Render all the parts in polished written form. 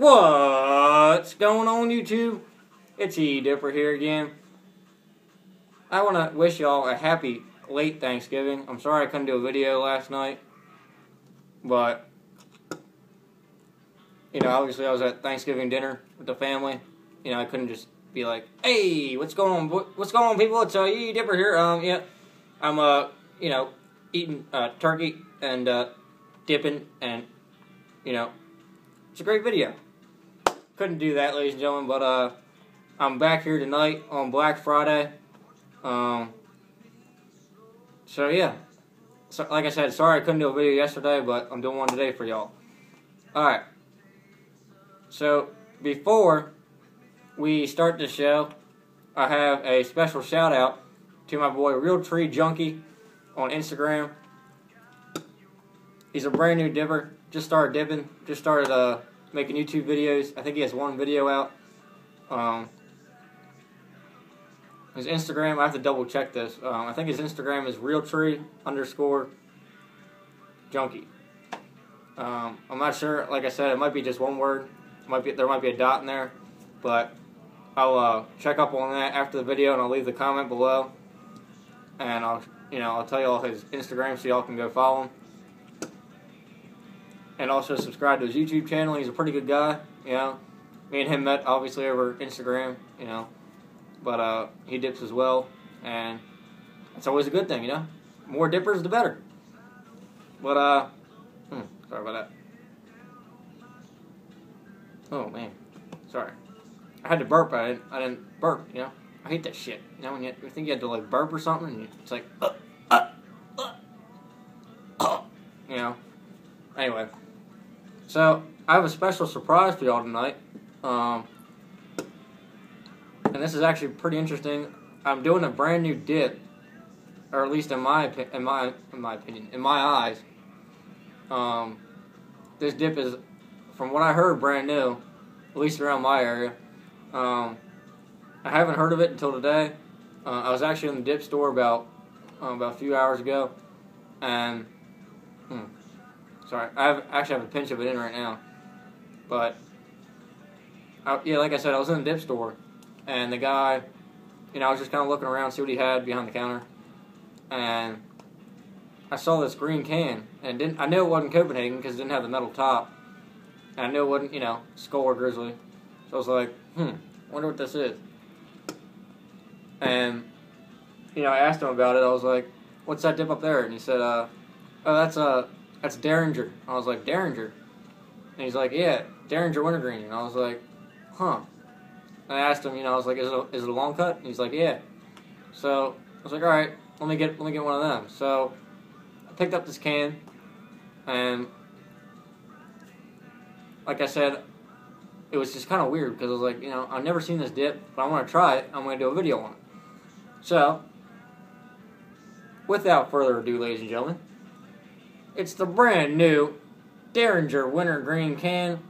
What's going on, YouTube? It's Yeeyee Dipper here again. I want to wish y'all a happy late Thanksgiving. I'm sorry I couldn't do a video last night, but obviously I was at Thanksgiving dinner with the family. I couldn't just be like, "Hey, what's going on? What's going on, people? It's Yeeyee Dipper here." Yeah, I'm eating turkey and dipping, and it's a great video. Couldn't do that, ladies and gentlemen, but I'm back here tonight on Black Friday. So yeah, so, like I said, sorry I couldn't do a video yesterday, but I'm doing one today for y'all. Alright, so before we start the show, I have a special shout out to my boy Real Tree Junkie on Instagram. He's a brand new dipper, just started dipping, just started making YouTube videos. I think he has one video out. His Instagram, I have to double check this. I think his Instagram is realtree_junkie. I'm not sure. Like I said, it might be just one word. There might be a dot in there, but I'll check up on that after the video, and I'll leave the comment below, and I'll tell y'all his Instagram so y'all can go follow him. And also subscribe to his YouTube channel. He's a pretty good guy, Me and him met, obviously, over Instagram, But he dips as well, and it's always a good thing, More dippers, the better. But, sorry about that. Oh, man. Sorry. I had to burp, I didn't burp, I hate that shit, when you think you had to, like, burp or something, and it's like, Anyway. So, I have a special surprise for y'all tonight. And this is actually pretty interesting. I'm doing a brand new dip, or at least in my opinion, in my eyes. This dip is, from what I heard, brand new, at least around my area. I haven't heard of it until today. I was actually in the dip store about a few hours ago, and sorry, I actually have a pinch of it in right now. But, yeah, like I said, I was in the dip store, and the guy, I was just kind of looking around, see what he had behind the counter, and I saw this green can, and I knew it wasn't Copenhagen because it didn't have the metal top, and I knew it wasn't, Skull or Grizzly, so I was like, wonder what this is. And, I asked him about it. I was like, what's that dip up there? And he said, oh, that's Derringer. I was like, Derringer? And he's like, yeah, Derringer Wintergreen. And I was like, huh. And I asked him, I was like, is it a long cut? And he's like, yeah. So I was like, all right, let me get one of them. So I picked up this can, and like I said, it was just kind of weird because I was like, I've never seen this dip, but I want to try it. I'm going to do a video on it. So, without further ado, ladies and gentlemen, it's the brand new Derringer Wintergreen can.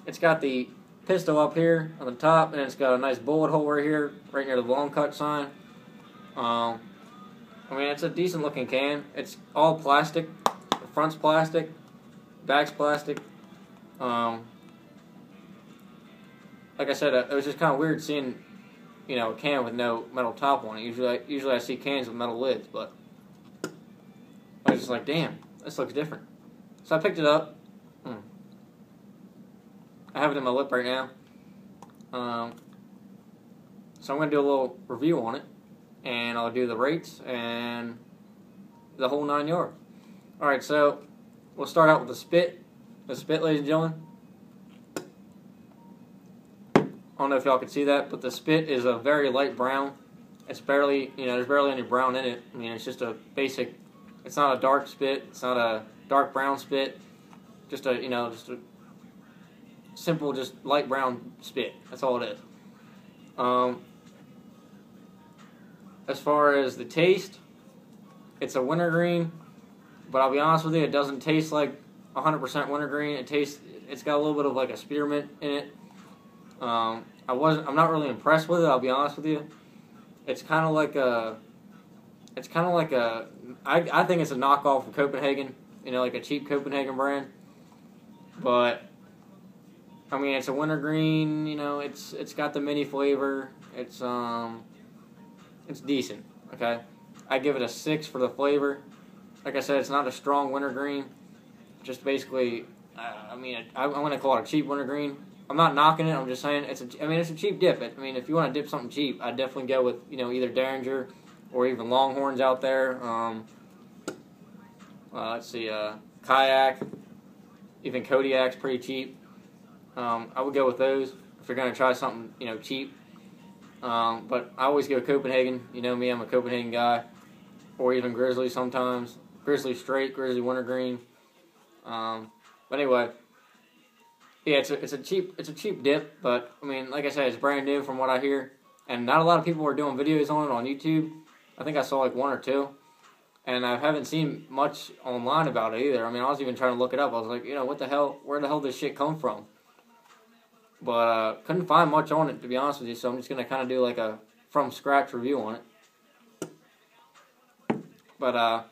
It's got the pistol up here on the top, and it's got a nice bullet hole right here, right near the long cut sign. It's a decent looking can. It's all plastic. The front's plastic, back's plastic. Like I said, it was just kind of weird seeing, a can with no metal top on it. Usually I see cans with metal lids, but I was just like, damn, this looks different. So I picked it up. I have it in my lip right now. So I'm going to do a little review on it, and I'll do the rates and the whole 9 yards. Alright, so we'll start out with the spit. The spit, ladies and gentlemen. I don't know if y'all can see that, but the spit is a very light brown. It's barely, there's barely any brown in it. It's just a basic, it's not a dark spit, it's not a dark brown spit. Just a, just a simple, just light brown spit. That's all it is. As far as the taste, it's a wintergreen, but I'll be honest with you, it doesn't taste like 100% wintergreen. It's got a little bit of like a spearmint in it. I'm not really impressed with it, I'll be honest with you. It's kind of like a, I think it's a knockoff of Copenhagen, like a cheap Copenhagen brand. But I mean, it's a wintergreen. You know, it's got the mini flavor. It's decent. Okay, I give it a 6 for the flavor. Like I said, it's not a strong wintergreen. Just basically, I mean, I'm gonna call it a cheap wintergreen. I'm not knocking it. I'm just saying it's a cheap dip. I mean, if you want to dip something cheap, I'd definitely go with either Derringer or even Longhorns out there. Let's see, Kayak, even Kodiak's pretty cheap. I would go with those if you're gonna try something cheap. But I always go Copenhagen. You know me, I'm a Copenhagen guy, or even Grizzly sometimes. Grizzly straight, Grizzly wintergreen. But anyway, yeah, it's a cheap dip. But I mean, like I said, it's brand new from what I hear, and not a lot of people are doing videos on it on YouTube. I think I saw like 1 or 2, and I haven't seen much online about it either. I mean, I was even trying to look it up. I was like, what the hell? Where the hell did this shit come from? But couldn't find much on it, to be honest with you. So I'm just gonna kind of do like a from scratch review on it. But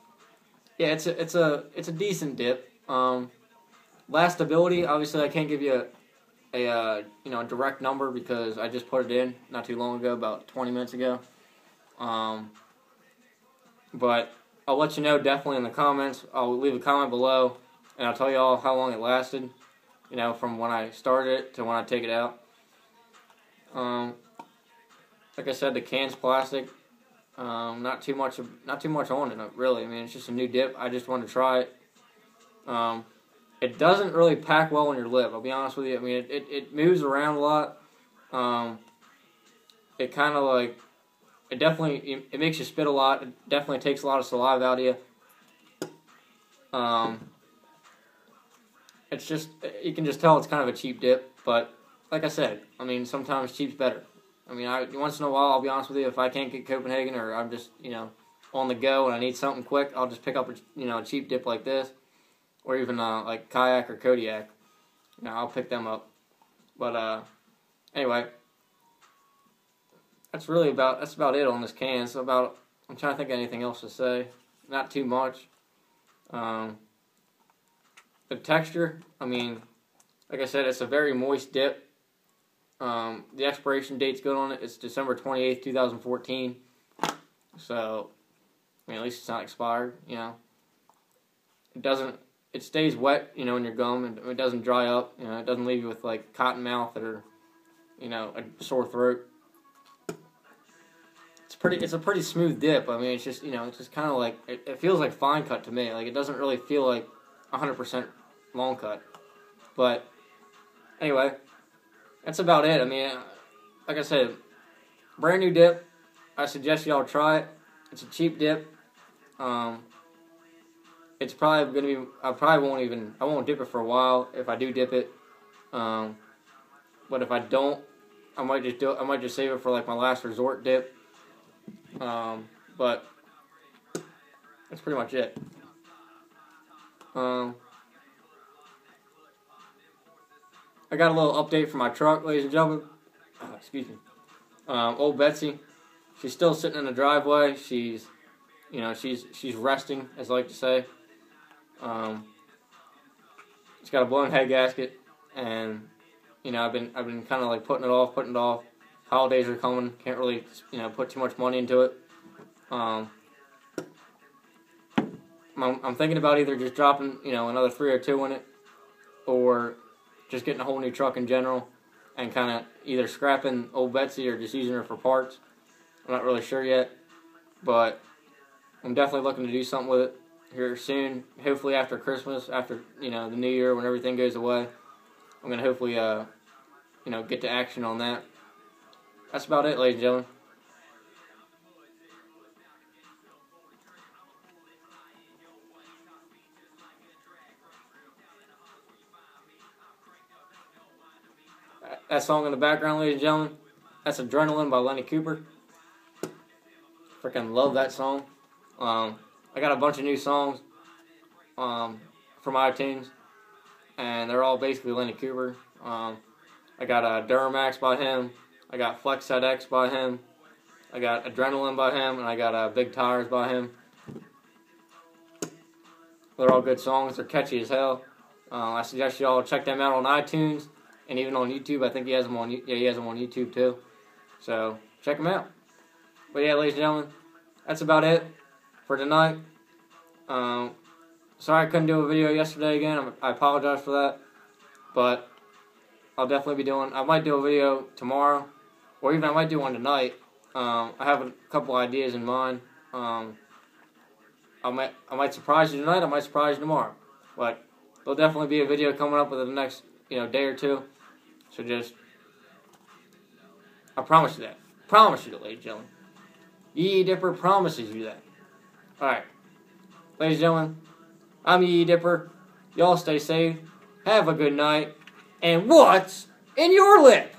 yeah, it's a decent dip. Lastability, obviously, I can't give you a direct number because I just put it in not too long ago, about 20 minutes ago. But I'll let you know definitely in the comments. I'll leave a comment below, and I'll tell you all how long it lasted. From when I started it to when I take it out. Like I said, the can's plastic. Not too much on it, really. I mean, it's just a new dip. I just wanted to try it. It doesn't really pack well on your lip, I'll be honest with you. I mean, it moves around a lot. It kind of like, it definitely, it makes you spit a lot. It definitely takes a lot of saliva out of you. It's just, you can just tell it's kind of a cheap dip, but like I said, I mean, sometimes cheap's better. I mean, once in a while, I'll be honest with you, if I can't get Copenhagen or I'm just, on the go and I need something quick, I'll just pick up a cheap dip like this, or even like Kayak or Kodiak. I'll pick them up. But anyway, that's about it on this can. I'm trying to think of anything else to say. Not too much. The texture, I mean, like I said, it's a very moist dip. The expiration date's good on it. It's December 28th, 2014. So, I mean, at least it's not expired, It stays wet, in your gum, and it doesn't dry up. It doesn't leave you with, like, cotton mouth or, a sore throat. It's a pretty smooth dip. I mean, it's just, it's just kind of like, it feels like fine cut to me. Like, it doesn't really feel like 100% long cut. But anyway, that's about it. I mean, like I said, brand new dip. I suggest y'all try it. It's a cheap dip. It's probably gonna be. I won't dip it for a while if I do dip it. But if I don't, I might just save it for like my last resort dip. But that's pretty much it. I got a little update for my truck, ladies and gentlemen. Excuse me. Old Betsy, she's still sitting in the driveway. She's resting, as I like to say. It's got a blown head gasket, and I've been kind of like putting it off. Holidays are coming. Can't really put too much money into it. I'm thinking about either just dropping another 3 or 2 in it, or just getting a whole new truck in general, and kind of either scrapping old Betsy or just using her for parts. I'm not really sure yet, but I'm definitely looking to do something with it here soon. Hopefully after Christmas, after the New Year, when everything goes away, I'm gonna hopefully get to action on that. That's about it, ladies and gentlemen. That song in the background, ladies and gentlemen, that's Adrenaline by Lenny Cooper. Freaking love that song. I got a bunch of new songs from iTunes, and they're all basically Lenny Cooper. I got Duramax by him. I got Flex X by him. I got Adrenaline by him, and I got Big Tires by him. They're all good songs. They're catchy as hell. I suggest y'all check them out on iTunes and even on YouTube. I think he has them on. Yeah, he has them on YouTube too. So check him out. But yeah, ladies and gentlemen, that's about it for tonight. Sorry I couldn't do a video yesterday again. I apologize for that. But I'll definitely be doing. I might do a video tomorrow, or even I might do one tonight. I have a couple ideas in mind. I might surprise you tonight. I might surprise you tomorrow. But there'll definitely be a video coming up within the next day or two. So just, I promise you that. Promise you that, ladies and gentlemen. Yeeyee Dipper promises you that. Alright. Ladies and gentlemen, I'm Yeeyee Dipper. Y'all stay safe. Have a good night. And what's in your lip?